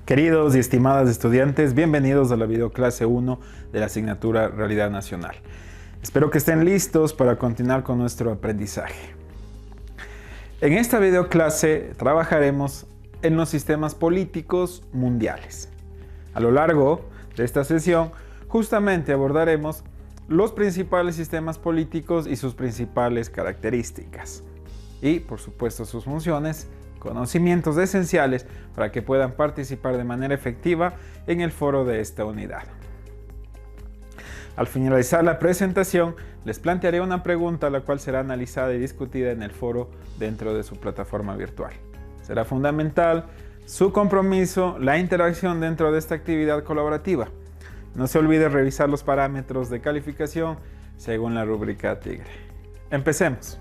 Queridos y estimadas estudiantes, bienvenidos a la videoclase 1 de la asignatura Realidad Nacional. Espero que estén listos para continuar con nuestro aprendizaje. En esta videoclase trabajaremos en los sistemas políticos mundiales. A lo largo de esta sesión, justamente abordaremos los principales sistemas políticos y sus principales características. Y, por supuesto, sus funciones, conocimientos esenciales para que puedan participar de manera efectiva en el foro de esta unidad. Al finalizar la presentación, les plantearé una pregunta la cual será analizada y discutida en el foro dentro de su plataforma virtual. Será fundamental su compromiso, la interacción dentro de esta actividad colaborativa. No se olvide revisar los parámetros de calificación según la rúbrica TIGRE. Empecemos.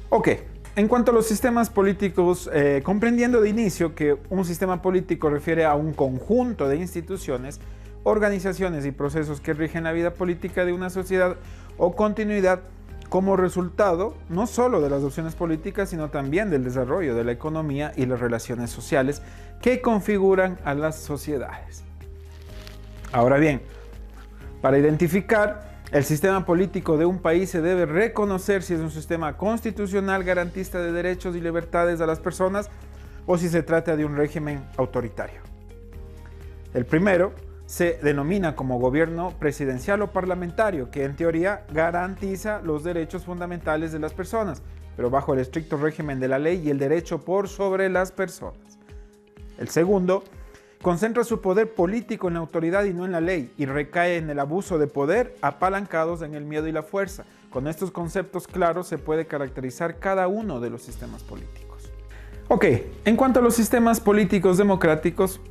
Ok. En cuanto a los sistemas políticos, comprendiendo de inicio que un sistema político refiere a un conjunto de instituciones, organizaciones y procesos que rigen la vida política de una sociedad o continuidad como resultado no solo de las opciones políticas, sino también del desarrollo de la economía y las relaciones sociales que configuran a las sociedades. Ahora bien, para identificar el sistema político de un país se debe reconocer si es un sistema constitucional garantista de derechos y libertades a las personas o si se trata de un régimen autoritario. El primero se denomina como gobierno presidencial o parlamentario, que en teoría garantiza los derechos fundamentales de las personas, pero bajo el estricto régimen de la ley y el derecho por sobre las personas. El segundo concentra su poder político en la autoridad y no en la ley, y recae en el abuso de poder apalancados en el miedo y la fuerza. Con estos conceptos claros se puede caracterizar cada uno de los sistemas políticos. Ok, en cuanto a los sistemas políticos democráticos,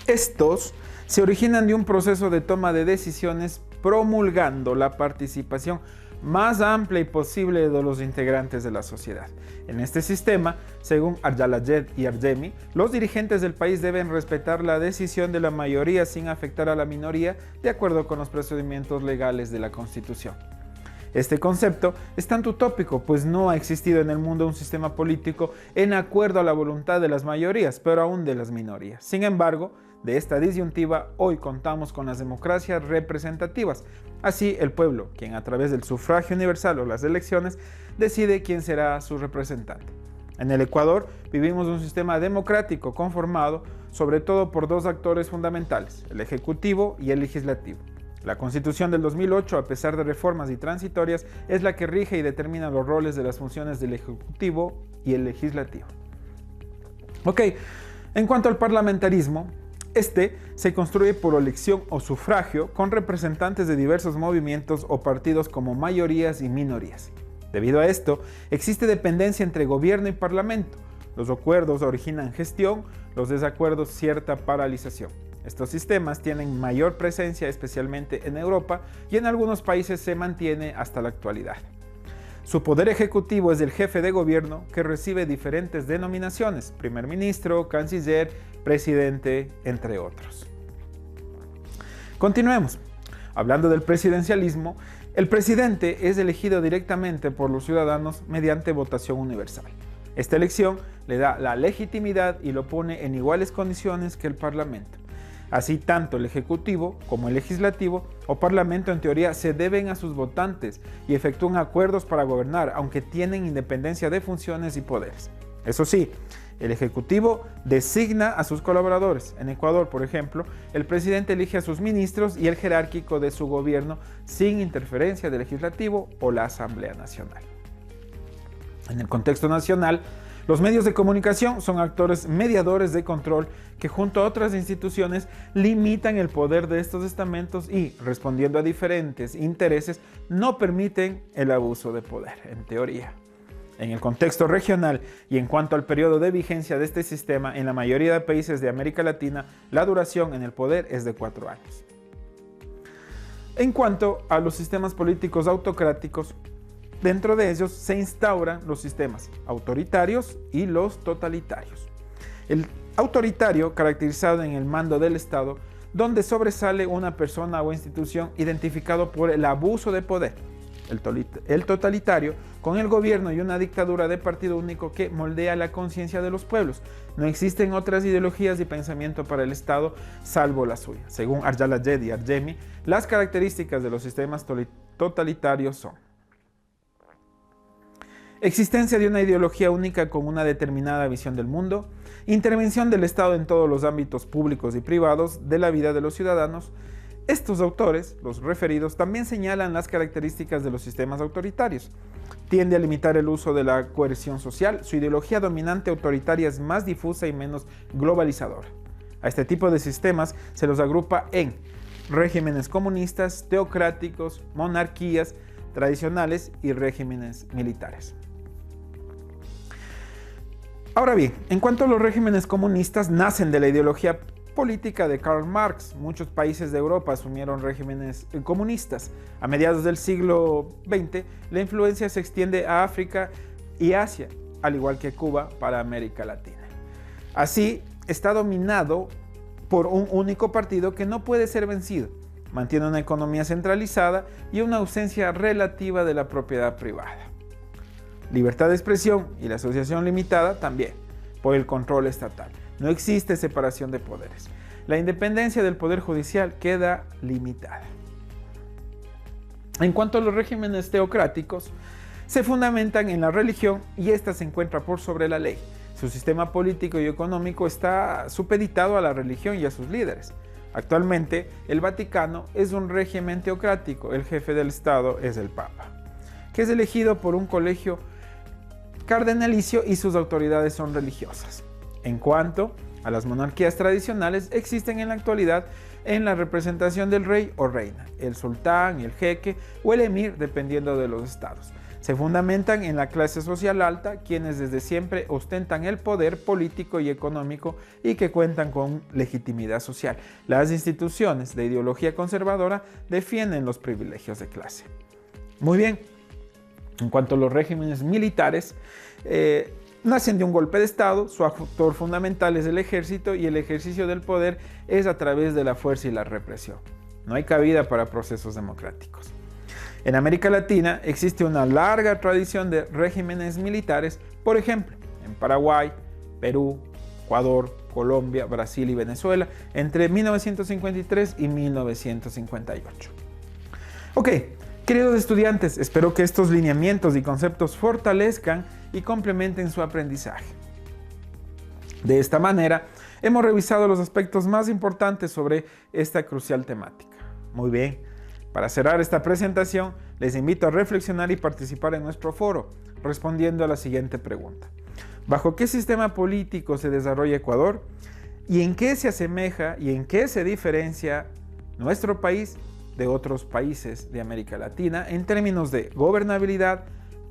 estos se originan de un proceso de toma de decisiones promulgando la participación más amplia y posible de los integrantes de la sociedad. En este sistema, según Arjalayed y Argemi, los dirigentes del país deben respetar la decisión de la mayoría sin afectar a la minoría, de acuerdo con los procedimientos legales de la Constitución. Este concepto es tanto utópico, pues no ha existido en el mundo un sistema político en acuerdo a la voluntad de las mayorías, pero aún de las minorías. Sin embargo, de esta disyuntiva, hoy contamos con las democracias representativas. Así, el pueblo, quien a través del sufragio universal o las elecciones, decide quién será su representante. En el Ecuador, vivimos un sistema democrático conformado sobre todo por dos actores fundamentales, el Ejecutivo y el Legislativo. La Constitución del 2008, a pesar de reformas y transitorias, es la que rige y determina los roles de las funciones del Ejecutivo y el Legislativo. Ok, en cuanto al parlamentarismo, este se construye por elección o sufragio con representantes de diversos movimientos o partidos como mayorías y minorías. Debido a esto, existe dependencia entre gobierno y parlamento. Los acuerdos originan gestión, los desacuerdos cierta paralización. Estos sistemas tienen mayor presencia especialmente en Europa y en algunos países se mantiene hasta la actualidad. Su poder ejecutivo es el jefe de gobierno que recibe diferentes denominaciones, primer ministro, canciller, presidente, entre otros. Continuemos. Hablando del presidencialismo, el presidente es elegido directamente por los ciudadanos mediante votación universal. Esta elección le da la legitimidad y lo pone en iguales condiciones que el Parlamento. Así, tanto el Ejecutivo como el Legislativo o Parlamento en teoría se deben a sus votantes y efectúan acuerdos para gobernar, aunque tienen independencia de funciones y poderes. Eso sí, el Ejecutivo designa a sus colaboradores. En Ecuador, por ejemplo, el presidente elige a sus ministros y el jerárquico de su gobierno sin interferencia del Legislativo o la Asamblea Nacional. En el contexto nacional, los medios de comunicación son actores mediadores de control que junto a otras instituciones limitan el poder de estos estamentos y, respondiendo a diferentes intereses, no permiten el abuso de poder, en teoría. En el contexto regional y en cuanto al periodo de vigencia de este sistema, en la mayoría de países de América Latina, la duración en el poder es de 4 años. En cuanto a los sistemas políticos autocráticos, dentro de ellos se instauran los sistemas autoritarios y los totalitarios. El autoritario, caracterizado en el mando del Estado, donde sobresale una persona o institución identificado por el abuso de poder. el totalitario, con el gobierno y una dictadura de partido único que moldea la conciencia de los pueblos. No existen otras ideologías y pensamiento para el Estado salvo la suya. Según Arjalayed y Argemi, las características de los sistemas totalitarios son: existencia de una ideología única con una determinada visión del mundo, intervención del Estado en todos los ámbitos públicos y privados de la vida de los ciudadanos. Estos autores, los referidos, también señalan las características de los sistemas autoritarios. Tiende a limitar el uso de la coerción social. Su ideología dominante autoritaria es más difusa y menos globalizadora. A este tipo de sistemas se los agrupa en regímenes comunistas, teocráticos, monarquías tradicionales y regímenes militares. Ahora bien, en cuanto a los regímenes comunistas, nacen de la ideología política de Karl Marx. Muchos países de Europa asumieron regímenes comunistas. A mediados del siglo XX, la influencia se extiende a África y Asia, al igual que Cuba para América Latina. Así, está dominado por un único partido que no puede ser vencido. Mantiene una economía centralizada y una ausencia relativa de la propiedad privada. Libertad de expresión y la asociación limitada también, por el control estatal. No existe separación de poderes. La independencia del poder judicial queda limitada. En cuanto a los regímenes teocráticos, se fundamentan en la religión y ésta se encuentra por sobre la ley. Su sistema político y económico está supeditado a la religión y a sus líderes. Actualmente, el Vaticano es un régimen teocrático. El jefe del Estado es el Papa, que es elegido por un colegio cardenalicio y sus autoridades son religiosas. En cuanto a las monarquías tradicionales, existen en la actualidad en la representación del rey o reina, el sultán, el jeque o el emir, dependiendo de los estados. Se fundamentan en la clase social alta, quienes desde siempre ostentan el poder político y económico y que cuentan con legitimidad social. Las instituciones de ideología conservadora defienden los privilegios de clase. Muy bien, en cuanto a los regímenes militares, nacen de un golpe de Estado. Su actor fundamental es el ejército y el ejercicio del poder es a través de la fuerza y la represión. No hay cabida para procesos democráticos. En América Latina existe una larga tradición de regímenes militares, por ejemplo, en Paraguay, Perú, Ecuador, Colombia, Brasil y Venezuela, entre 1953 y 1958. Ok, queridos estudiantes, espero que estos lineamientos y conceptos fortalezcan y complementen su aprendizaje. De esta manera, hemos revisado los aspectos más importantes sobre esta crucial temática. Muy bien, para cerrar esta presentación, les invito a reflexionar y participar en nuestro foro, respondiendo a la siguiente pregunta. ¿Bajo qué sistema político se desarrolla Ecuador? ¿Y en qué se asemeja y en qué se diferencia nuestro país de otros países de América Latina en términos de gobernabilidad,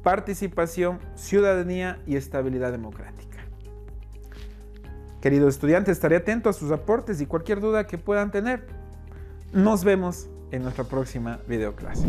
participación, ciudadanía y estabilidad democrática? Queridos estudiantes, estaré atento a sus aportes y cualquier duda que puedan tener. Nos vemos en nuestra próxima videoclase.